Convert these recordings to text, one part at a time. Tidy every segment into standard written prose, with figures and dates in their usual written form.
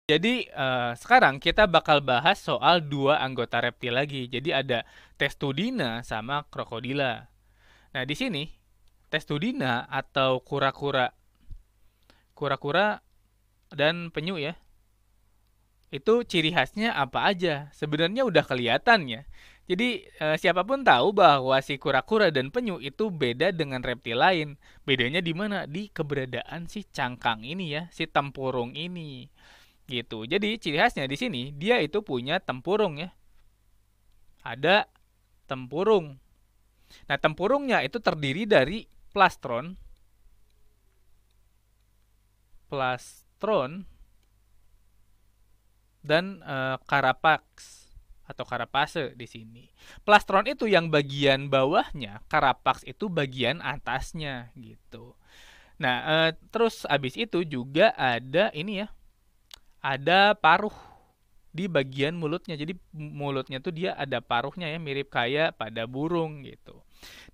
Jadi sekarang kita bakal bahas soal dua anggota reptil lagi. Jadi ada Testudina sama Krokodila. Nah, di sini Testudina atau kura-kura dan penyu ya. Itu ciri khasnya apa aja? Sebenarnya udah kelihatan ya. Jadi siapapun tahu bahwa si kura-kura dan penyu itu beda dengan reptil lain. Bedanya di mana? Di keberadaan si cangkang ini ya, si tempurung ini. Gitu. Jadi ciri khasnya di sini dia itu punya tempurung ya. Ada tempurung. Nah, tempurungnya itu terdiri dari plastron, plastron dan carapax atau carapace di sini. Plastron itu yang bagian bawahnya, carapax itu bagian atasnya gitu. Nah, terus abis itu juga ada ini ya, ada paruh di bagian mulutnya. Jadi mulutnya tuh dia ada paruhnya ya, mirip kayak pada burung gitu.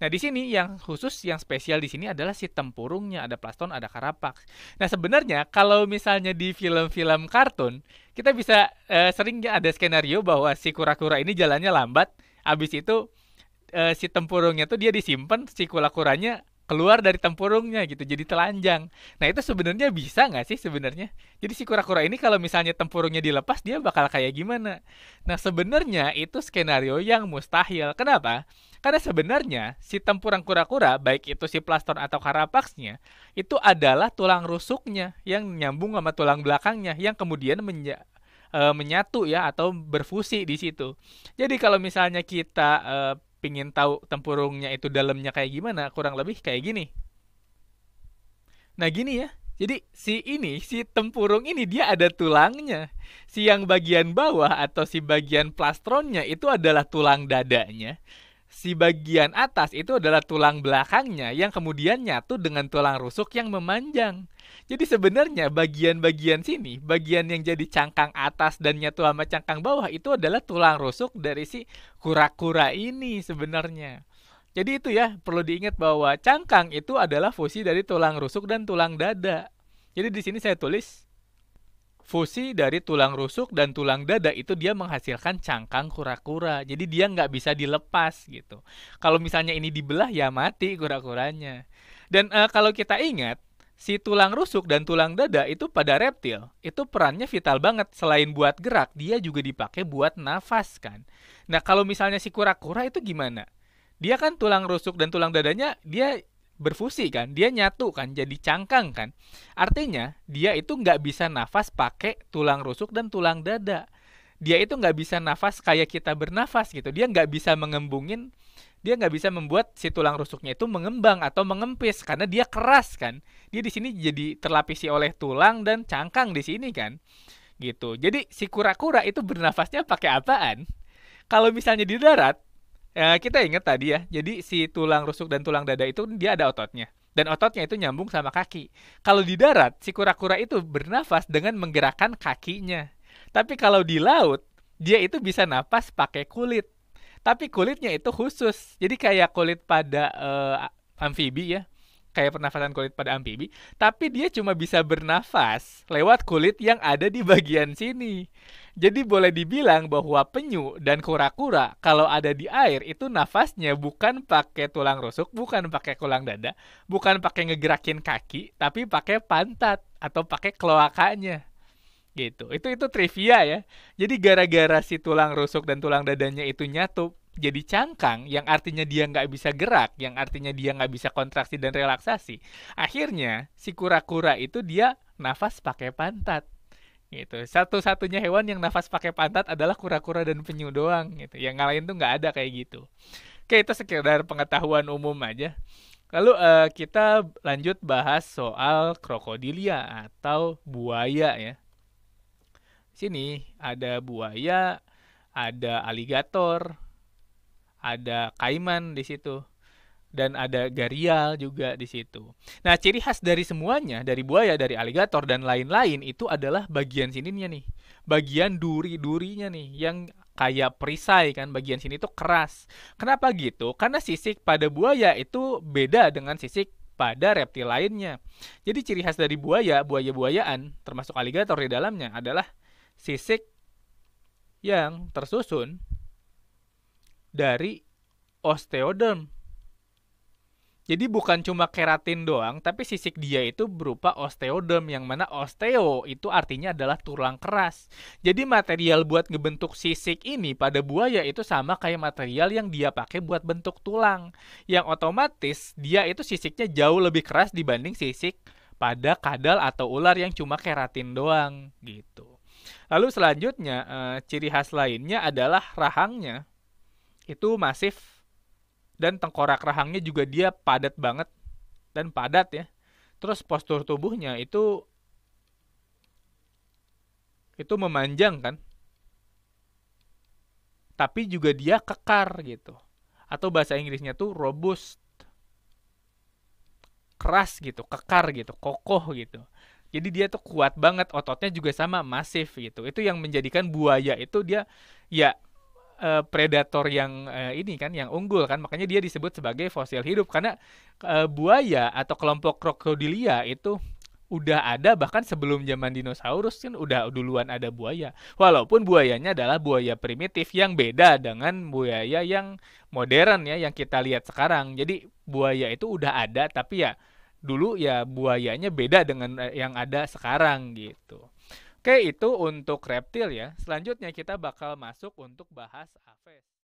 Nah, di sini yang khusus, yang spesial di sini adalah si tempurungnya, ada plaston, ada karapax. Nah, sebenarnya kalau misalnya di film-film kartun, kita bisa sering ada skenario bahwa si kura-kura ini jalannya lambat, habis itu si tempurungnya tuh dia disimpan, si kura-kuranya keluar dari tempurungnya gitu, jadi telanjang. Nah, itu sebenarnya bisa nggak sih sebenarnya? Jadi si kura-kura ini kalau misalnya tempurungnya dilepas, dia bakal kayak gimana? Nah, sebenarnya itu skenario yang mustahil. Kenapa? Karena sebenarnya si tempurung kura-kura, baik itu si plaston atau karapaksnya, itu adalah tulang rusuknya yang nyambung sama tulang belakangnya, yang kemudian menyatu ya atau berfusi di situ. Jadi kalau misalnya kita pingin tahu tempurungnya itu dalamnya kayak gimana, kurang lebih kayak gini. Nah, gini ya. Jadi si tempurung ini dia ada tulangnya. Si yang bagian bawah atau si bagian plastronnya itu adalah tulang dadanya. Si bagian atas itu adalah tulang belakangnya yang kemudian nyatu dengan tulang rusuk yang memanjang. Jadi sebenarnya bagian-bagian sini, bagian yang jadi cangkang atas dan nyatu sama cangkang bawah itu adalah tulang rusuk dari si kura-kura ini sebenarnya. Jadi itu ya, perlu diingat bahwa cangkang itu adalah fusi dari tulang rusuk dan tulang dada. Jadi di sini saya tulis fusi dari tulang rusuk dan tulang dada itu dia menghasilkan cangkang kura-kura. Jadi dia nggak bisa dilepas gitu. Kalau misalnya ini dibelah ya mati kura-kuranya. Dan kalau kita ingat, si tulang rusuk dan tulang dada itu pada reptil itu perannya vital banget. Selain buat gerak, dia juga dipakai buat nafas kan. Nah, kalau misalnya si kura-kura itu gimana? Dia kan tulang rusuk dan tulang dadanya dia berfusi kan, dia nyatu kan, jadi cangkang kan. Artinya dia itu nggak bisa nafas pakai tulang rusuk dan tulang dada. Dia itu nggak bisa nafas kayak kita bernafas gitu. Dia nggak bisa mengembungin, dia nggak bisa membuat si tulang rusuknya itu mengembang atau mengempis karena dia keras kan. Dia di sini jadi terlapisi oleh tulang dan cangkang di sini kan. Gitu. Jadi si kura-kura itu bernafasnya pakai apaan? Kalau misalnya di darat, ya, kita ingat tadi ya, jadi si tulang rusuk dan tulang dada itu dia ada ototnya. Dan ototnya itu nyambung sama kaki. Kalau di darat, si kura-kura itu bernafas dengan menggerakkan kakinya. Tapi kalau di laut, dia itu bisa nafas pakai kulit. Tapi kulitnya itu khusus. Jadi kayak kulit pada amfibi ya. Kayak pernafasan kulit pada amfibi. Tapi dia cuma bisa bernafas lewat kulit yang ada di bagian sini. Jadi boleh dibilang bahwa penyu dan kura-kura kalau ada di air itu nafasnya bukan pakai tulang rusuk, bukan pakai tulang dada, bukan pakai ngegerakin kaki, tapi pakai pantat atau pakai kloakanya gitu. Itu trivia ya. Jadi gara-gara si tulang rusuk dan tulang dadanya itu nyatu jadi cangkang, yang artinya dia nggak bisa gerak, yang artinya dia nggak bisa kontraksi dan relaksasi. Akhirnya si kura-kura itu dia nafas pakai pantat gitu. Satu-satunya hewan yang nafas pakai pantat adalah kura-kura dan penyu doang gitu. Yang lain tuh nggak ada kayak gitu. Oke, itu sekedar pengetahuan umum aja. Lalu kita lanjut bahas soal krokodilia atau buaya ya. Sini ada buaya, ada aligator, ada kaiman di situ, dan ada garial juga di situ. Nah, ciri khas dari semuanya, dari buaya, dari aligator dan lain-lain itu adalah bagian sininya nih. Bagian duri-durinya nih yang kayak perisai kan, bagian sini tuh keras. Kenapa gitu? Karena sisik pada buaya itu beda dengan sisik pada reptil lainnya. Jadi ciri khas dari buaya, buaya-buayaan termasuk aligator di dalamnya adalah sisik yang tersusun dari osteoderm. Jadi bukan cuma keratin doang, tapi sisik dia itu berupa osteoderm, yang mana osteo itu artinya adalah tulang keras. Jadi material buat ngebentuk sisik ini pada buaya itu sama kayak material yang dia pakai buat bentuk tulang. Yang otomatis dia itu sisiknya jauh lebih keras dibanding sisik pada kadal atau ular yang cuma keratin doang gitu. Lalu selanjutnya ciri khas lainnya adalah rahangnya itu masif, dan tengkorak rahangnya juga dia padat banget dan padat ya. Terus postur tubuhnya itu memanjang kan, tapi juga dia kekar gitu. Atau bahasa Inggrisnya tuh robust, keras gitu, kekar gitu, kokoh gitu. Jadi dia tuh kuat banget, ototnya juga sama, masif gitu. Itu yang menjadikan buaya itu dia ya predator yang ini kan, yang unggul kan, makanya dia disebut sebagai fosil hidup karena buaya atau kelompok Crocodilia itu udah ada bahkan sebelum zaman dinosaurus kan, udah duluan ada buaya. Walaupun buayanya adalah buaya primitif yang beda dengan buaya yang modern ya, yang kita lihat sekarang. Jadi buaya itu udah ada, tapi ya dulu ya buayanya beda dengan yang ada sekarang gitu. Oke, itu untuk reptil ya. Selanjutnya kita bakal masuk untuk bahas aves.